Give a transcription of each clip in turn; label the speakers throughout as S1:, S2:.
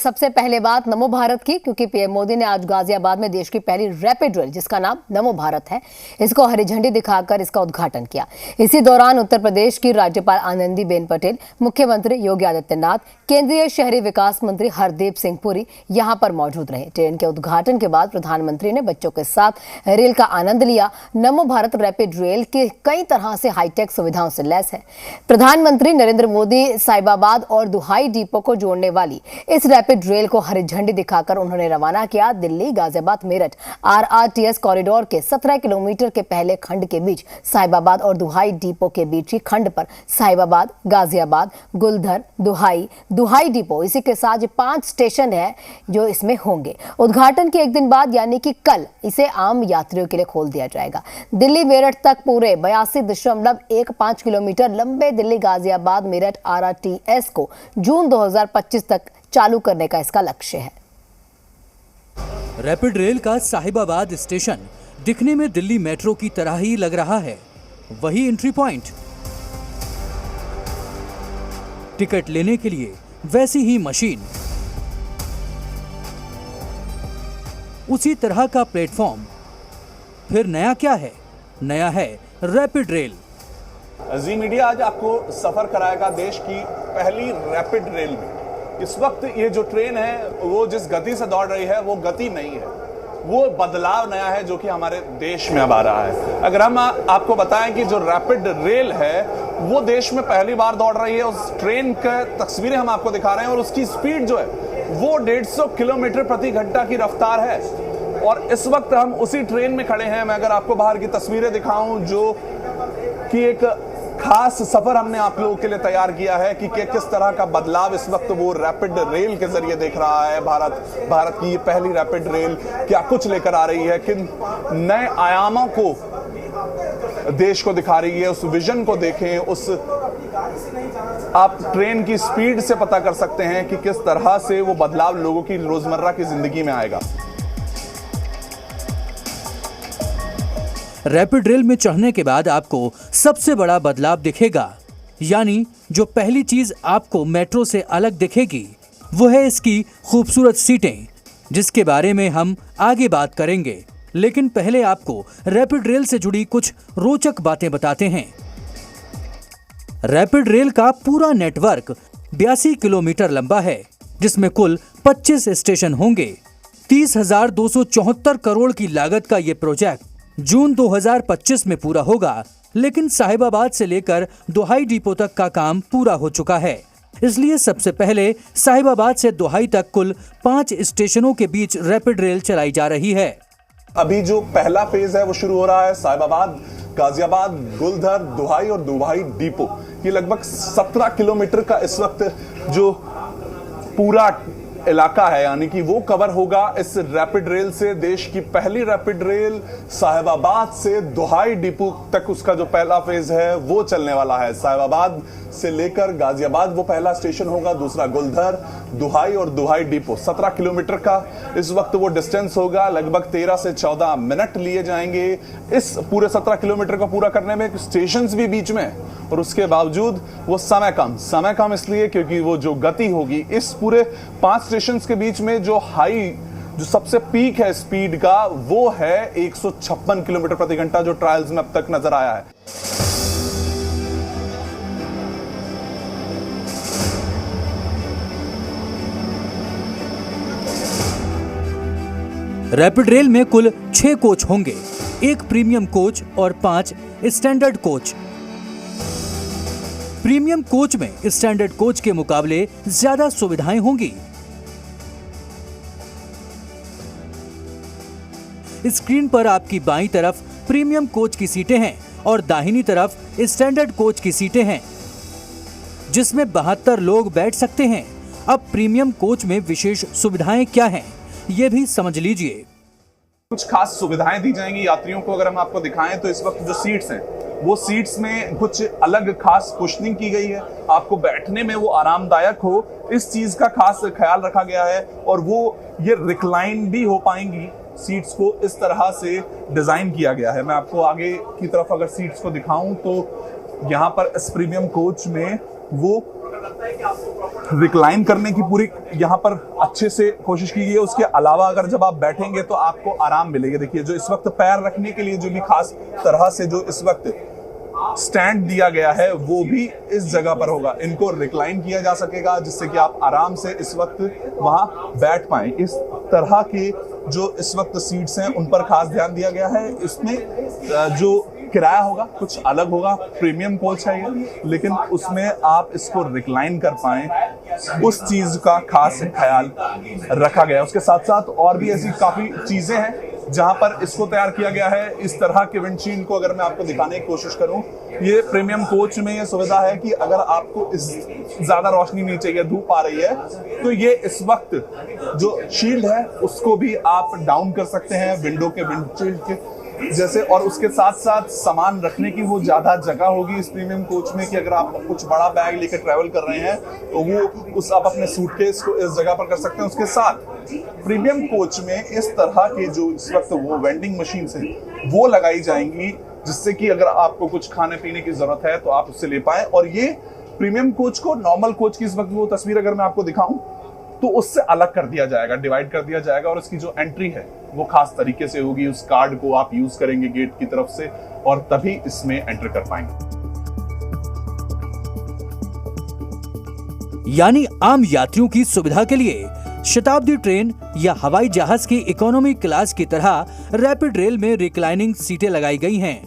S1: सबसे पहले बात नमो भारत की, क्योंकि पीएम मोदी ने आज गाजियाबाद में देश की पहली रैपिड रेल, जिसका नाम नमो भारत है, इसको हरी झंडी दिखाकर इसका उद्घाटन किया। इसी दौरान उत्तर प्रदेश की राज्यपाल आनंदीबेन पटेल, मुख्यमंत्री योगी आदित्यनाथ, केंद्रीय शहरी विकास मंत्री हरदीप सिंह पुरी यहां पर मौजूद रहे। ट्रेन के उद्घाटन के बाद प्रधानमंत्री ने बच्चों के साथ रेल का आनंद लिया। नमो भारत रैपिड रेल की कई तरह से हाईटेक सुविधाओं से लैस है। प्रधानमंत्री नरेंद्र मोदी साहिबाबाद और दुहाई डिपो को जोड़ने वाली इस रैपिड रेल को हरी झंडी दिखाकर उन्होंने रवाना किया। दिल्ली गाजियाबाद मेरठ आरआरटीएस कॉरिडोर के 17 किलोमीटर के पहले खंड के बीच साहिबाबाद और दुहाई डिपो के बीच की खंड पर साहिबाबाद, गाजियाबाद, गुलधर, दुहाई डिपो, इसी के साथ 5 स्टेशन है जो इसमें होंगे। उद्घाटन के एक दिन बाद यानी कि कल इसे आम यात्रियों के लिए खोल दिया जाएगा। दिल्ली मेरठ तक पूरे 82.15 किलोमीटर लंबे दिल्ली गाजियाबाद मेरठ आरआरटीएस को जून 2025 तक चालू करने का इसका लक्ष्य है।
S2: रैपिड रेल का साहिबाबाद स्टेशन दिखने में दिल्ली मेट्रो की तरह ही लग रहा है। वही एंट्री पॉइंट, टिकट लेने के लिए वैसी ही मशीन, उसी तरह का प्लेटफॉर्म। फिर नया क्या है? नया है रैपिड रेल।
S3: जी मीडिया आज आपको सफर कराएगा देश की पहली रैपिड रेल में। इस वक्त ये जो ट्रेन है वो जिस गति से दौड़ रही है वो गति नहीं है, वो बदलाव नया है जो कि हमारे देश में अब आ रहा है। अगर हम आपको बताएं कि जो रैपिड रेल है वो देश में पहली बार दौड़ रही है, उस ट्रेन का तस्वीरें हम आपको दिखा रहे हैं और उसकी स्पीड जो है वो 150 किलोमीटर प्रति घंटा की रफ्तार है। और इस वक्त हम उसी ट्रेन में खड़े हैं। मैं अगर आपको बाहर की तस्वीरें दिखाऊं जो कि एक खास सफर हमने आप लोगों के लिए तैयार किया है कि किस तरह का बदलाव इस वक्त वो रैपिड रेल के जरिए देख रहा है। भारत की ये पहली रैपिड रेल क्या कुछ लेकर आ रही है, किन नए आयामों को देश को दिखा रही है। उस विजन को देखें, उस आप ट्रेन की स्पीड से पता कर सकते हैं कि किस तरह से वो बदलाव लोगों की रोजमर्रा की जिंदगी में आएगा।
S2: रैपिड रेल में चढ़ने के बाद आपको सबसे बड़ा बदलाव दिखेगा, यानी जो पहली चीज आपको मेट्रो से अलग दिखेगी वो है इसकी खूबसूरत सीटें, जिसके बारे में हम आगे बात करेंगे। लेकिन पहले आपको रैपिड रेल से जुड़ी कुछ रोचक बातें बताते हैं। रैपिड रेल का पूरा नेटवर्क 82 किलोमीटर लंबा है, जिसमें कुल 25 स्टेशन होंगे। 30,274 करोड़ की लागत का ये प्रोजेक्ट जून 2025 में पूरा होगा, लेकिन साहिबाबाद से लेकर दुहाई डिपो तक का काम पूरा हो चुका है। इसलिए सबसे पहले साहिबाबाद से दुहाई तक कुल 5 स्टेशनों के बीच रैपिड रेल चलाई जा रही है।
S3: अभी जो पहला फेज है वो शुरू हो रहा है साहिबाबाद, गाजियाबाद, गुलधर, दुहाई और दुहाई डिपो। ये लगभग 17 किलोमीटर का इस वक्त जो पूरा इलाका है, यानी कि वो कवर होगा इस रैपिड रेल से। देश की पहली रैपिड रेल साहिबाबाद से दुहाई डिपो तक उसका जो पहला फेज है वो चलने वाला है। साहिबाबाद से लेकर गाजियाबाद वो पहला स्टेशन होगा, दूसरा गुलधर, दुहाई और दुहाई डिपो। 17 किलोमीटर का इस वक्त वो डिस्टेंस होगा। लगभग 13 से 14 मिनट लिए जाएंगे इस पूरे 17 किलोमीटर को पूरा करने में। स्टेशंस भी बीच में और उसके बावजूद वो समय कम इसलिए क्योंकि वो जो गति होगी इस पूरे 5 स्टेशंस के बीच में जो सबसे पीक है स्पीड का वो है 156 किलोमीटर प्रति घंटा, जो ट्रायल्स में अब तक नजर आया है।
S2: रैपिड रेल में कुल 6 कोच होंगे, 1 प्रीमियम कोच और 5 स्टैंडर्ड कोच। प्रीमियम कोच में स्टैंडर्ड कोच के मुकाबले ज्यादा सुविधाएं होंगी। स्क्रीन पर आपकी बाईं तरफ प्रीमियम कोच की सीटें हैं और दाहिनी तरफ स्टैंडर्ड कोच की सीटें हैं, जिसमें 72 लोग बैठ सकते हैं। अब प्रीमियम कोच में विशेष सुविधाएं क्या हैं, ये भी समझ लीजिए।
S3: कुछ खास सुविधाएं दी जाएंगी यात्रियों को। अगर हम आपको दिखाएं तो इस वक्त जो सीट्स हैं वो सीट्स में कुछ अलग खास कुशनिंग की गई है, आपको बैठने में वो आरामदायक हो इस चीज का खास ख्याल रखा गया है। और वो ये रिक्लाइन भी हो पाएंगी, सीट्स को इस तरह से डिजाइन किया गया है। मैं आपको आगे की तरफ अगर सीट्स को दिखाऊं तो यहाँ पर इस प्रीमियम कोच में वो रिक्लाइन करने की पूरी यहाँ पर अच्छे से कोशिश की गई है। उसके अलावा अगर जब आप बैठेंगे तो आपको आराम मिलेगा। देखिए जो इस वक्त पैर रखने के लिए जो भी खास तरह से जो इस वक्त स्टैंड दिया गया है वो भी इस जगह पर होगा। इनको रिक्लाइन किया जा सकेगा जिससे कि आप आराम से इस वक्त वहां बैठ पाएं। इस तरह के जो इस वक्त सीट्स हैं उन पर खास ध्यान दिया गया है। इसमें जो किराया होगा कुछ अलग होगा, प्रीमियम कोच है ये, लेकिन उसमें आप इसको रिक्लाइन कर पाएं उस चीज का खास ख्याल रखा गया है। उसके साथ साथ और भी ऐसी काफी चीजें हैं जहां पर इसको तैयार किया गया है। इस तरह के विंडशील्ड को अगर मैं आपको दिखाने की कोशिश करूं, ये प्रीमियम कोच में ये सुविधा है कि अगर आपको इस ज्यादा रोशनी नहीं चाहिए, धूप आ रही है, तो ये इस वक्त जो शील्ड है उसको भी आप डाउन कर सकते हैं विंडो के विंडशील्ड के जैसे। और उसके साथ साथ सामान रखने की वो ज्यादा जगह होगी इस प्रीमियम कोच में कि अगर आप कुछ बड़ा बैग लेकर ट्रैवल कर रहे हैं तो वो उस आप अपने सूटकेस को इस जगह पर कर सकते हैं। उसके साथ प्रीमियम कोच में इस तरह के जो इस वक्त वो वेंडिंग मशीन हैं वो लगाई जाएंगी जिससे कि अगर आपको कुछ खाने पीने की जरूरत है तो आप उससे ले पाए। और ये प्रीमियम कोच को नॉर्मल कोच की इस वक्त वो तस्वीर अगर मैं आपको दिखाऊं तो उससे अलग कर दिया जाएगा, डिवाइड कर दिया जाएगा। और इसकी जो एंट्री है वो खास तरीके से होगी। उस कार्ड को आप यूज करेंगे गेट की तरफ से और तभी इसमें एंटर कर पाएंगे।
S2: यानी आम यात्रियों की सुविधा के लिए शताब्दी ट्रेन या हवाई जहाज की इकोनॉमी क्लास की तरह रैपिड रेल में रिक्लाइनिंग सीटें लगाई गई हैं।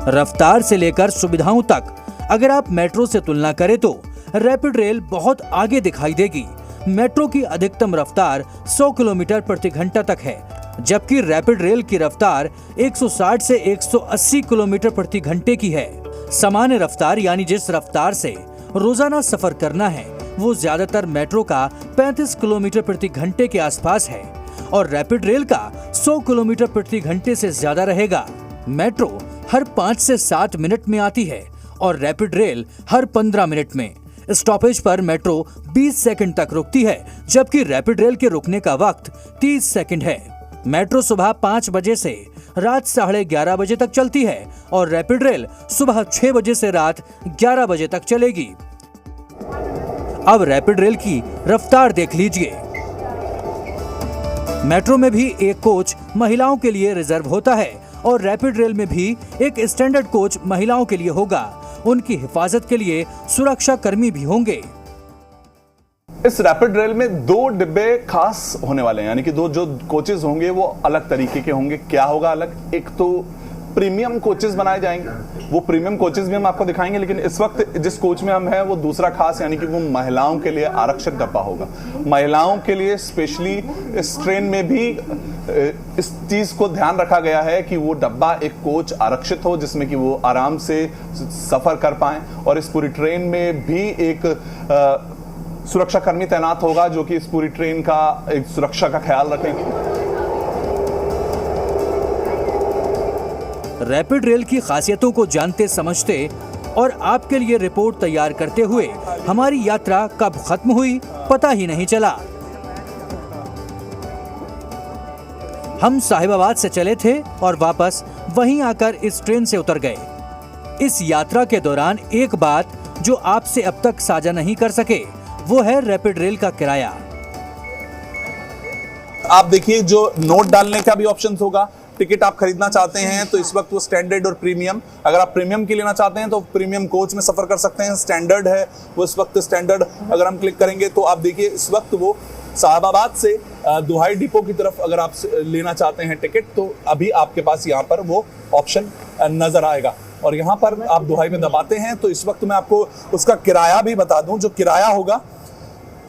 S2: रफ्तार से लेकर सुविधाओं तक अगर आप मेट्रो से तुलना करें तो रैपिड रेल बहुत आगे दिखाई देगी। मेट्रो की अधिकतम रफ्तार 100 किलोमीटर प्रति घंटा तक है, जबकि रैपिड रेल की रफ्तार 160 से 180 किलोमीटर प्रति घंटे की है। सामान्य रफ्तार यानी जिस रफ्तार से रोजाना सफर करना है वो ज्यादातर मेट्रो का 35 किलोमीटर प्रति घंटे के आसपास है और रैपिड रेल का 100 किलोमीटर प्रति घंटे से ज्यादा रहेगा। मेट्रो हर 5 से 7 मिनट में आती है और रैपिड रेल हर 15 मिनट में। स्टॉपेज पर मेट्रो 20 सेकंड तक रुकती है, जबकि रैपिड रेल के रुकने का वक्त 30 सेकंड है। मेट्रो सुबह 5 बजे से रात 11:30 बजे तक चलती है और रैपिड रेल सुबह 6 बजे से रात 11 बजे तक चलेगी। अब रैपिड रेल की रफ्तार देख लीजिए। मेट्रो में भी एक कोच महिलाओं के लिए रिजर्व होता है और रैपिड रेल में भी एक स्टैंडर्ड कोच महिलाओं के लिए होगा। उनकी हिफाजत के लिए सुरक्षा कर्मी भी होंगे।
S3: इस रैपिड रेल में 2 डिब्बे खास होने वाले हैं, यानी कि 2 जो कोचेज होंगे वो अलग तरीके के होंगे। क्या होगा अलग? एक तो प्रीमियम कोचेस बनाए जाएंगे, वो प्रीमियम कोचेस भी हम आपको दिखाएंगे, लेकिन इस वक्त जिस कोच में हम हैं वो दूसरा खास, यानी कि वो महिलाओं के लिए आरक्षित डब्बा होगा। महिलाओं के लिए स्पेशली इस ट्रेन में भी इस चीज को ध्यान रखा गया है कि वो डब्बा एक कोच आरक्षित हो जिसमें कि वो आराम से सफर कर पाएं। और इस पूरी ट्रेन में भी एक सुरक्षा कर्मी तैनात होगा जो कि इस पूरी ट्रेन का एक सुरक्षा का ख्याल रखेंगे।
S2: रैपिड रेल की खासियतों को जानते समझते और आपके लिए रिपोर्ट तैयार करते हुए हमारी यात्रा कब खत्म हुई पता ही नहीं चला। हम साहिबाबाद से चले थे और वापस वहीं आकर इस ट्रेन से उतर गए। इस यात्रा के दौरान एक बात जो आपसे अब तक साझा नहीं कर सके वो है रैपिड रेल का किराया।
S3: आप देखिए जो नोट डालने का भी ऑप्शन होगा। टिकट आप खरीदना चाहते हैं तो इस वक्त वो स्टैंडर्ड और प्रीमियम, अगर आप प्रीमियम की लेना चाहते हैं तो प्रीमियम कोच में सफर कर सकते हैं। स्टैंडर्ड है वो इस वक्त स्टैंडर्ड, अगर हम क्लिक करेंगे तो आप देखिए इस वक्त वो साहिबाबाद से दुहाई डिपो की तरफ अगर आप लेना चाहते हैं टिकट तो अभी आपके पास यहाँ पर वो ऑप्शन नजर आएगा और यहाँ पर आप दुहाई में दबाते हैं तो इस वक्त मैं आपको उसका किराया भी बता दूं। जो किराया होगा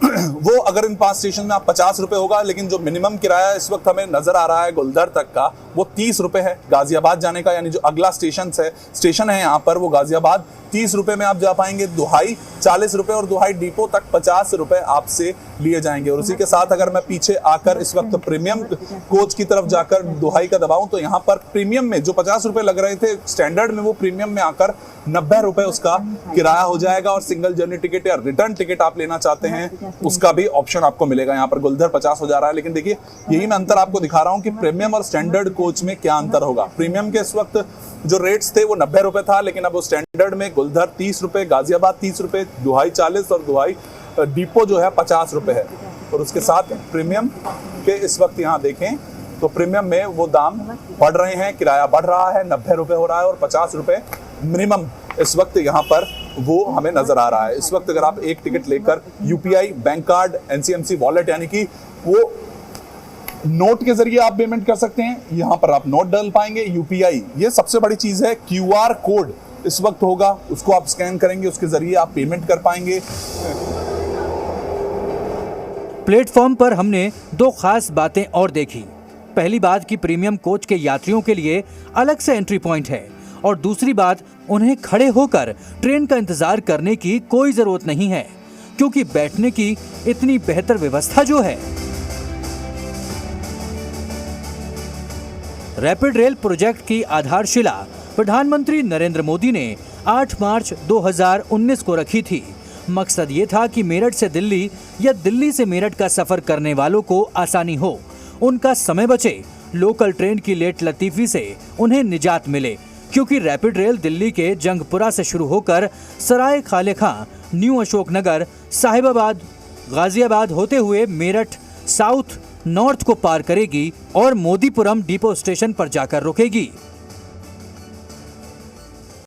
S3: वो अगर इन 5 स्टेशन में आप 50 रुपए होगा, लेकिन जो मिनिमम किराया इस वक्त हमें नजर आ रहा है गुलदर तक का वो 30 रुपए है। गाजियाबाद जाने का यानी जो अगला स्टेशन है यहाँ पर वो गाजियाबाद 30 रुपए में आप जा पाएंगे। दुहाई 40 रुपए और दुहाई डिपो तक 50 रुपए आपसे लिए जाएंगे। और उसी के साथ अगर मैं पीछे आकर इस वक्त प्रीमियम कोच की तरफ जाकर दुहाई का दबाऊं तो यहाँ पर प्रीमियम में जो 50 रुपए लग रहे थे स्टैंडर्ड में वो प्रीमियम में आकर 90 रुपए उसका किराया हो जाएगा। और सिंगल जर्नी टिकट या रिटर्न टिकट आप लेना चाहते हैं उसका भी ऑप्शन आपको मिलेगा। यहाँ पर गुलदर 50 हो जा रहा है, लेकिन देखिए यही मैं अंतर आपको दिखा रहा हूँ कि प्रीमियम और स्टैंडर्ड कोच में क्या अंतर होगा। प्रीमियम के इस वक्त जो रेट्स थे वो 90 रुपए था, लेकिन अब वो स्टैंडर्ड में गुलधर 30 रुपए, गाजियाबाद 30 रुपए, दुहाई 40 और दुहाई डिपो जो है 50 रुपए है। और उसके साथ प्रीमियम के इस वक्त यहाँ देखें तो प्रीमियम में वो दाम बढ़ रहे हैं, किराया बढ़ रहा है, 90 रुपए हो रहा है और 50 रुपए मिनिमम इस वक्त यहाँ पर वो हमें नजर आ रहा है। इस वक्त अगर आप एक टिकट लेकर UPI, bank card, NCMC wallet यानी कि वो नोट के जरिए आप पेमेंट कर सकते हैं, यहाँ पर आप नोट डाल पाएंगे। यूपीआई ये सबसे बड़ी चीज है, क्यूआर कोड इस वक्त होगा, उसको आप स्कैन करेंगे, उसके जरिए आप पेमेंट कर पाएंगे।
S2: प्लेटफॉर्म पर हमने दो खास बातें और देखी। पहली बात कि प्रीमियम कोच के यात्रियों के लिए अलग से एंट्री पॉइंट है और दूसरी बात उन्हें खड़े होकर ट्रेन का इंतजार करने की कोई जरूरत नहीं है, क्योंकि बैठने की इतनी बेहतर व्यवस्था जो है। रैपिड रेल प्रोजेक्ट की आधारशिला प्रधानमंत्री नरेंद्र मोदी ने 8 मार्च 2019 को रखी थी। मकसद ये था कि मेरठ से दिल्ली या दिल्ली से मेरठ का सफर करने वालों को आसानी हो, उनका समय बचे, लोकल ट्रेन की लेट लतीफी से उन्हें निजात मिले, क्योंकि रैपिड रेल दिल्ली के जंगपुरा से शुरू होकर सराय खाले खां, न्यू अशोकनगर, साहिबाबाद, गाजियाबाद होते हुए मेरठ साउथ नॉर्थ को पार करेगी और मोदीपुरम डिपो स्टेशन पर जाकर रुकेगी।